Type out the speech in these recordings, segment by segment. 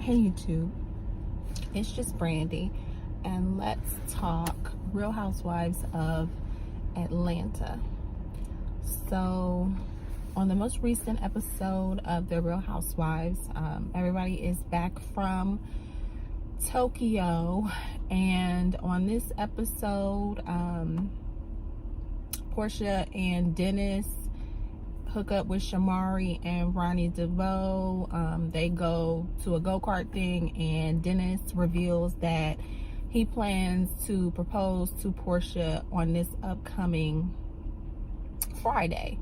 Hey YouTube, it's just Brandy, and let's talk Real Housewives of Atlanta. So, on the most recent episode of the Real Housewives, everybody is back from Tokyo, and on this episode, Portia and Dennis hook up with Shamari and Ronnie DeVoe. They go to a go-kart thing, and Dennis reveals that he plans to propose to Portia on this upcoming Friday.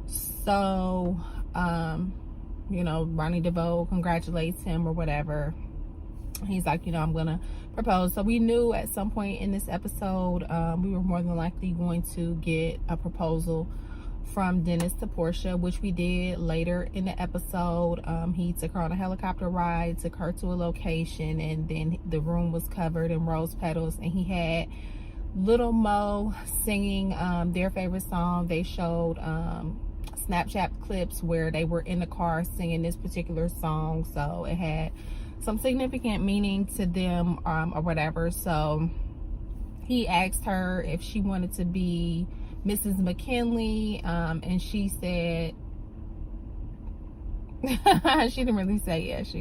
So, Ronnie DeVoe congratulates him or whatever. He's like, I'm gonna propose. So we knew at some point in this episode, we were more than likely going to get a proposal from Dennis to Portia, which we did later in the episode. He took her on a helicopter ride, took her to a location, and then the room was covered in rose petals, and he had Little Mo singing their favorite song. They showed Snapchat clips where they were in the car singing this particular song, so it had some significant meaning to them or whatever. So he asked her if she wanted to be Mrs. McKinley, and she said she didn't really say yes,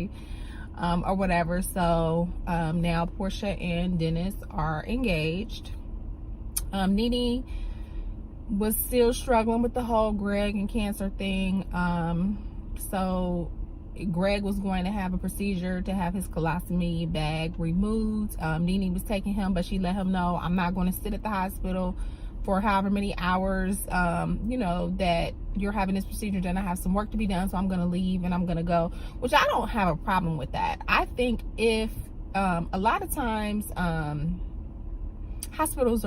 or whatever. So now Portia and Dennis are engaged. Nene was still struggling with the whole Greg and cancer thing, so Greg was going to have a procedure to have his colostomy bag removed. Nene was taking him, but she let him know, I'm not going to sit at the hospital for however many hours, that you're having this procedure done. I have some work to be done, so I'm going to leave and I'm going to go, which I don't have a problem with that. I think if, a lot of times, hospitals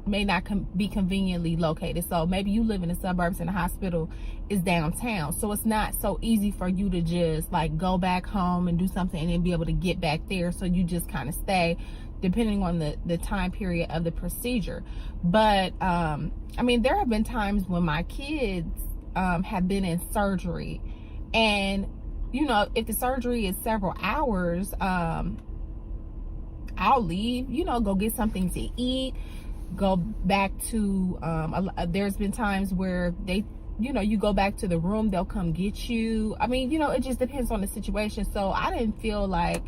may not be conveniently located. So maybe you live in the suburbs and the hospital is downtown. So it's not so easy for you to just like go back home and do something and then be able to get back there. So you just kind of stay depending on the time period of the procedure. But there have been times when my kids have been in surgery, and if the surgery is several hours, I'll leave, go get something to eat, go back to there's been times where they you go back to the room, they'll come get you. It just depends on the situation. So I didn't feel like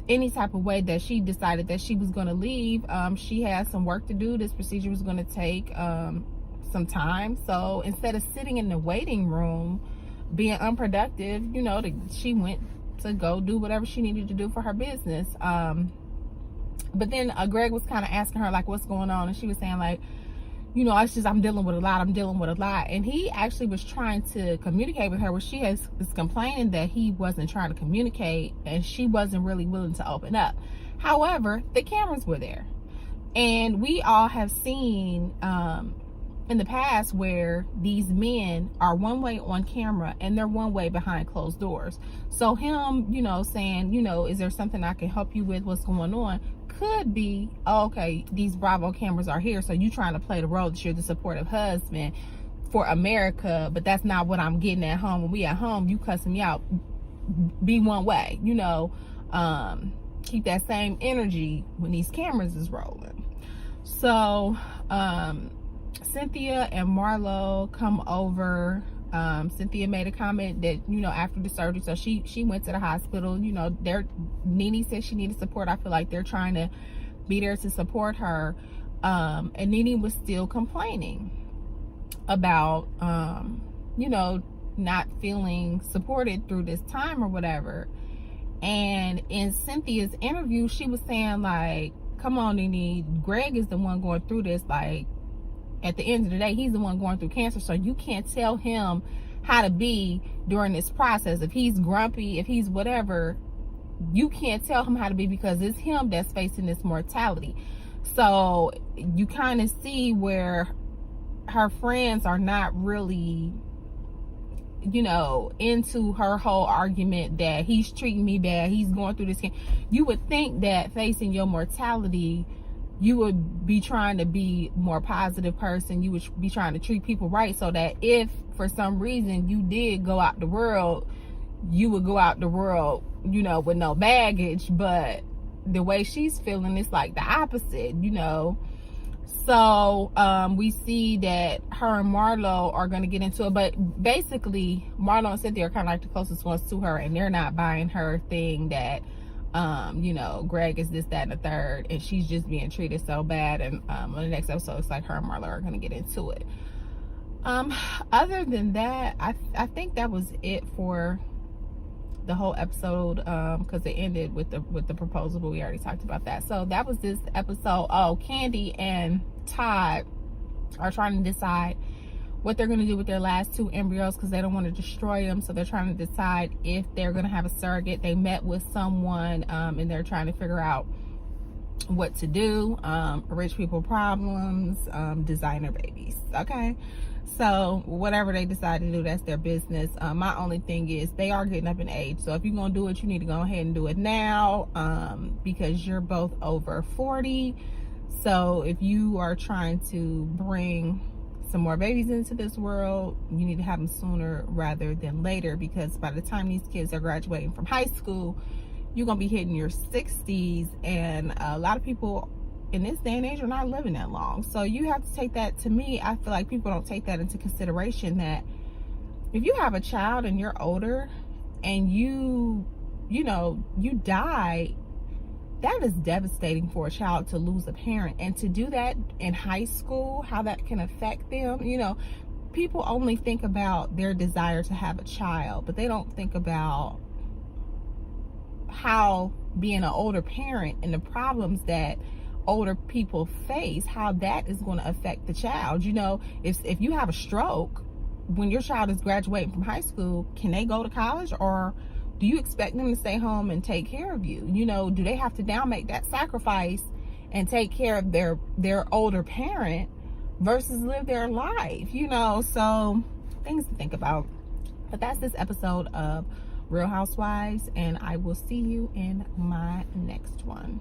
any type of way that she decided that she was going to leave. She had some work to do. This procedure was going to take some time. So instead of sitting in the waiting room being unproductive, she went to go do whatever she needed to do for her business. But then Greg was kind of asking her like, what's going on? And she was saying like, it's just, I'm dealing with a lot. And he actually was trying to communicate with her, where she is complaining that he wasn't trying to communicate and she wasn't really willing to open up. However, the cameras were there. And we all have seen in the past where these men are one way on camera and they're one way behind closed doors. So him, saying, is there something I can help you with? What's going on? Could be, okay, these Bravo cameras are here, so you trying to play the role that you're the supportive husband for America, but that's not what I'm getting at home. When we at home, you cussing me out. Be one way, keep that same energy when these cameras is rolling. So Cynthia and Marlo come over. Cynthia made a comment that, after the surgery, so she went to the hospital. Nene said she needed support. I feel like they're trying to be there to support her. And Nene was still complaining about, not feeling supported through this time or whatever. And in Cynthia's interview, she was saying like, come on, Nene, Greg is the one going through this. Like, at the end of the day, he's the one going through cancer, so you can't tell him how to be during this process. If he's grumpy, if he's whatever, you can't tell him how to be, because it's him that's facing this mortality. So you kind of see where her friends are not really, into her whole argument that he's treating me bad, he's going through this. You would think that facing your mortality, you would be trying to be more positive person. You would be trying to treat people right, so that if for some reason you did go out the world, you would go out the world, you know, with no baggage. But the way she's feeling, it's like the opposite, you know. So we see that her and Marlo are going to get into it, but basically Marlo and Cynthia are kind of like the closest ones to her, and they're not buying her thing that you know, Greg is this, that, and the third, and she's just being treated so bad. And on the next episode, it's like her and Marlo are going to get into it. Other than that, I think that was it for the whole episode, because it ended with the proposal, but we already talked about that. So that was this episode. Oh, Candy and Todd are trying to decide what they're going to do with their last 2 embryos, because they don't want to destroy them. So they're trying to decide if they're going to have a surrogate. They met with someone, and they're trying to figure out what to do. Rich people problems, designer babies. Okay, so whatever they decide to do, that's their business. My only thing is they are getting up in age, so if you're gonna do it, you need to go ahead and do it now, because you're both over 40. So if you are trying to bring some more babies into this world, you need to have them sooner rather than later, because by the time these kids are graduating from high school, you're gonna be hitting your 60s, and a lot of people in this day and age are not living that long. So you have to take that, to me, I feel like people don't take that into consideration, that if you have a child and you're older and you know, you die, that is devastating for a child to lose a parent. And to do that in high school, how that can affect them, you know, people only think about their desire to have a child, but they don't think about how being an older parent and the problems that older people face, how that is going to affect the child. You know, if you have a stroke when your child is graduating from high school, can they go to college, or do you expect them to stay home and take care of you? You know, do they have to now make that sacrifice and take care of their older parent versus live their life? You know, so things to think about. But that's this episode of Real Housewives, and I will see you in my next one.